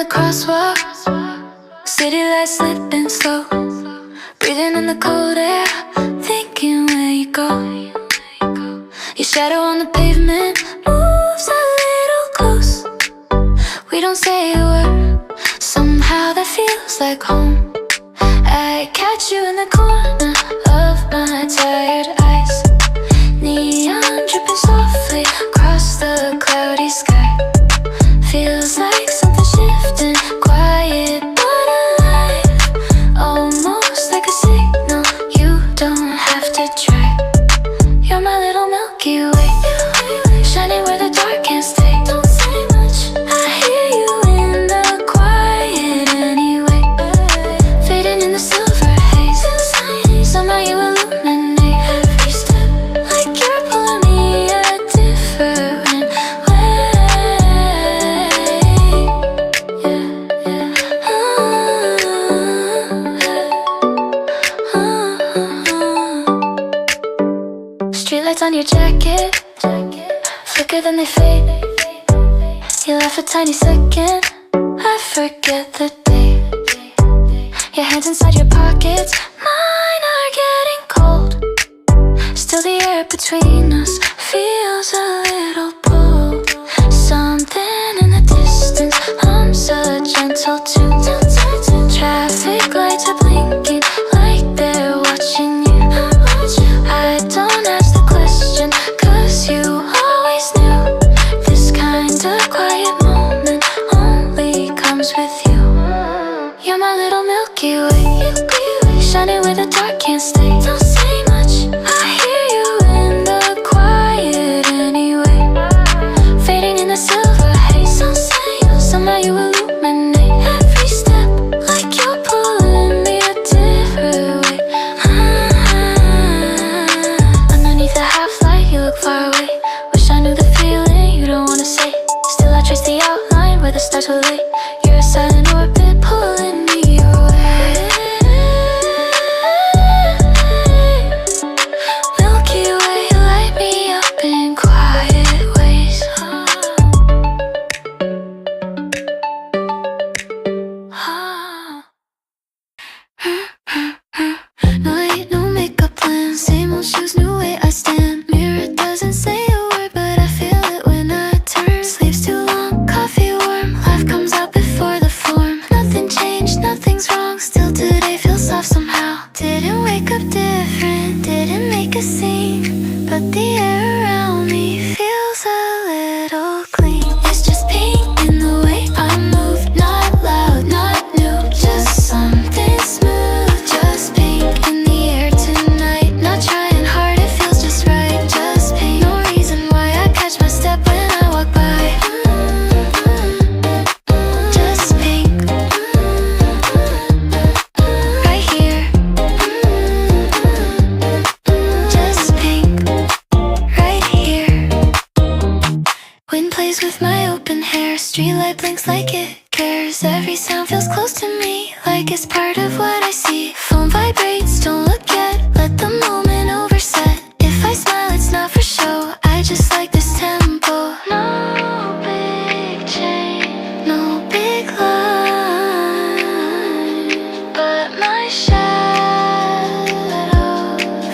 the crosswalk, city lights slipping slow, breathing in the cold air, thinking where you go. Your shadow on the pavement moves a little close. We don't say a word, somehow that feels like home. I catch you in the corner of my tired eyes, neon dripping softly across the cloudy sky. Feels like something shifting, quiet but alive, almost like a signal you don't have to try. You're my little Milky Way, shining where the dark can't stay. Don't say much, I hear you in the quiet anyway, fading in the silver haze. Somehow you illuminate every step, like you're pulling me a different way. Streetlights on your jacket, flicker then they fade. You laugh a tiny second, I forget the day. Your hands inside your pockets, mine are getting cold. Still the air between us feels a little pull. Something in the distance hums a gentle tune. Traffic lights are blinking like they're watching you. I don't ask the question, cause you always knew. This kind of quiet moment only comes with you. You're my little Milky Way, shining where the dark can't stay. Don't say much, I hear you in the quiet anyway, fading in the silver haze. Somehow you illuminate every step, like you're pulling me a different way. Underneath the half light, you look far away. Wish I knew the feeling you don't wanna say. Still I trace the outline where the stars were late. You're a silent orbit pulling me away. Milky Way, you light me up in quiet ways. No hate, no makeup plan, same old shoes, new way I stand. Mirror doesn't say a word, but I feel it when I turn. Sleeves too long, coffee warm, life comes out before the form. Nothing changed, nothing's wrong, still today feels soft somehow. Didn't wake up different, didn't make a scene, but the air around me feels a little clean. It's just pink in the way I move, not loud, not new, just something smooth. Just pink in the air tonight, not trying hard, it feels just right. Just pink, no reason why I catch my step when I walk by. Just pink, right here. Just pink, right here. Wind plays with my open hair, streetlight blinks like it cares. Every sound feels close to me, like it's part of what I see. Phone vibrates, don't look yet, let the moment overset. If I smile, it's not for show, I just like this tempo. No big change, no big line, but my shadow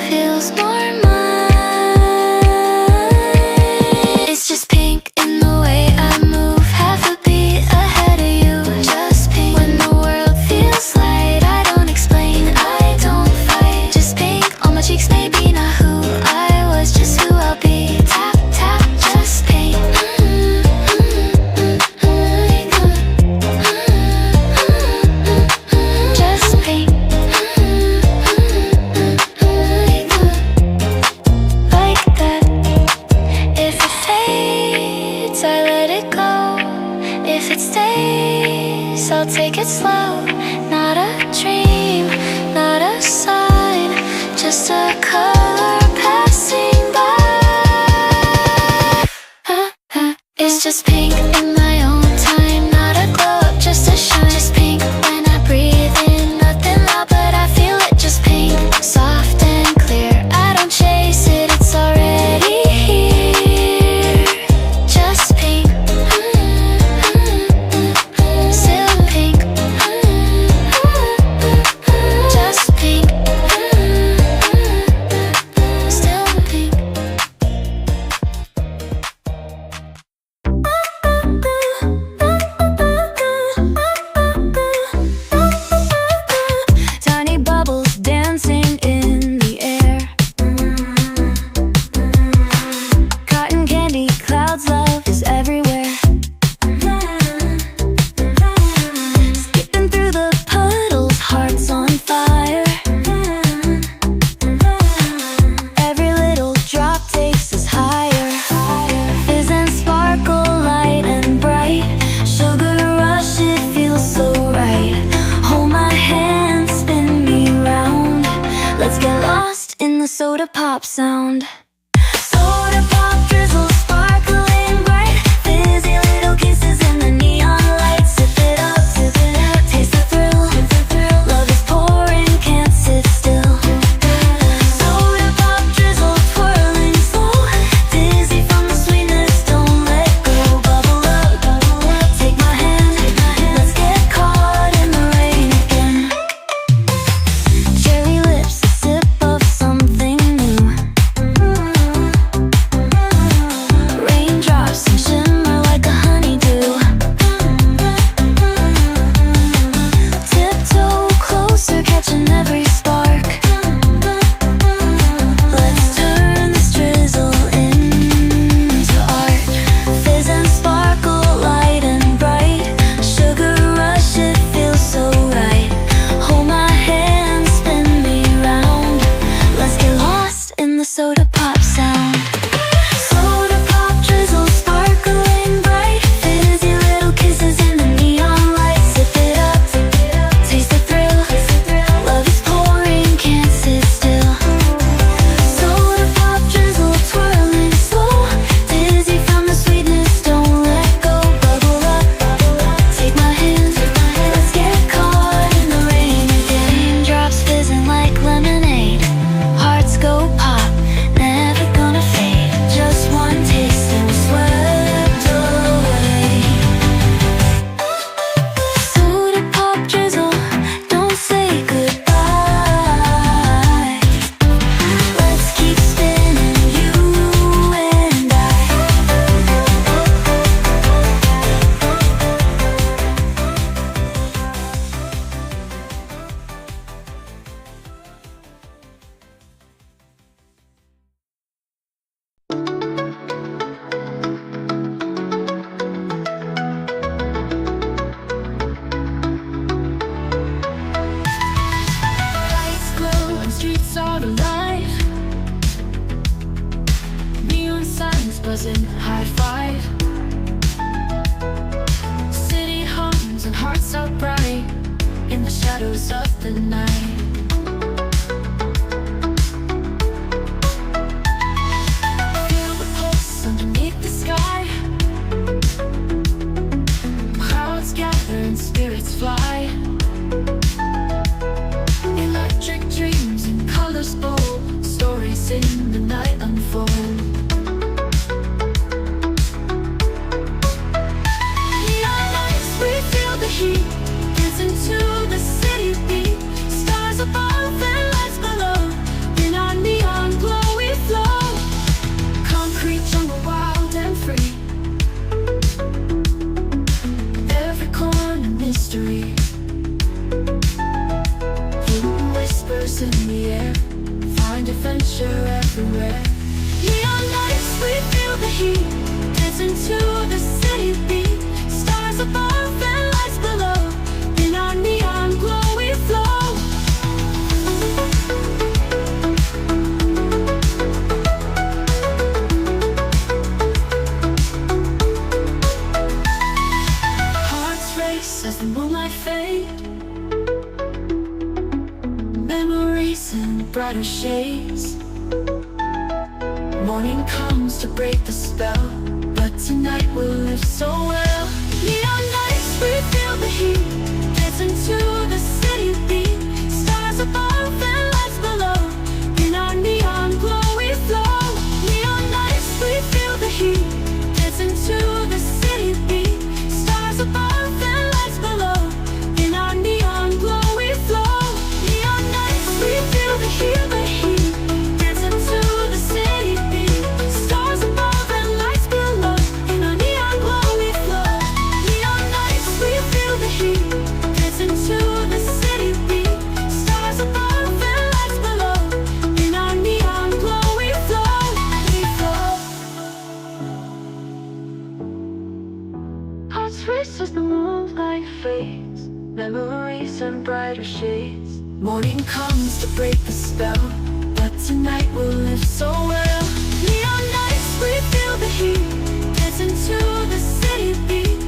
feels more mine. It's just pink in the way I move, half a beat ahead of you. Just pink when the world feels light, I don't explain, I don't fight. Just pink on my cheeks, maybe not who I was, just who I'll be. Tap, tap, just pink. Just pink. Like that. If it fades, I let it go. If it stays, I'll take it slow. Not a dream, not a sign, just a color passing by. It's just pink in my own time, not a glow up, just a shine. Just pink when I breathe in, nothing loud, but I feel it. Just pink, soft and clear, I don't chase it, it's already here. Just pink, silver pop sound. Soda pop drizzle, sparkling bright, fizzy little kisses in the neon lights. Sip it up, taste the thrill. Love is pouring, can't sit still. Soda pop drizzle, twirling slow, dizzy from the sweetness, don't let go. Bubble up, take my hand, let's get caught in the rain again. Cherry lips, a sip of something new. Raindrops shimmer like a honeydew. Tiptoe closer, catching every spark. Let's turn this drizzle into art. Fizz and sparkle, light and bright. Sugar rush, it feels so right. Hold my hand, spin me round. Let's get lost in the soda pop sound. Soda pop drizzle, sparkling bright, fizzy little kisses in the neon lights. Sip it up, taste the thrill. Love is pouring, can't sit still. Soda pop drizzle, twirling slow, dizzy from the sweetness, don't let go. Bubble up, take my hand, let's get caught in the rain again. Raindrops fizzing like lemonade, hearts go pop, never gonna fade. Just one taste and we're swept away. Soda pop drizzle, don't say goodbye. Let's keep spinning, you and I. Lights glow and streets are alive. Neon signs buzzing, high five. City hums and hearts are bright in the shadows of the night. Feel the pulse underneath the sky. Clouds gather and spirits fly. Electric dreams and colors bold, stories in the night unfold. Neon lights, we feel the heat, dancing to the city beat. Stars above and lights below, in our neon glow we flow. Concrete jungle, wild and free, every corner mystery. Hidden whispers in the air, find adventure everywhere. Neon lights, we feel the heat, dancing to the city beat. Stars above and lights below, in our neon glow we flow. Hearts race as the moonlight fade, memories in brighter shades. Morning comes to break the spell, but tonight we'll live so well. Neon lights, we feel the heat, dancing to the city beat. Stars above and lights below, in our neon glow we flow. Neon lights, we feel the heat, dancing to the city beat. Stars above and lights below, in our neon glow we flow. Neon lights, we feel the heat, dancing to the city beat. Stars above and lights below, in our neon glow we flow. Neon lights, we feel the heat, dancing to the city beat. Stars above and lights below, in our neon glow we flow, we flow. Hearts race as the moonlight fades, memories and brighter shades. Morning comes to break the spell, but tonight we'll live so well. Neon lights, we feel the heat, dancing to the city beat.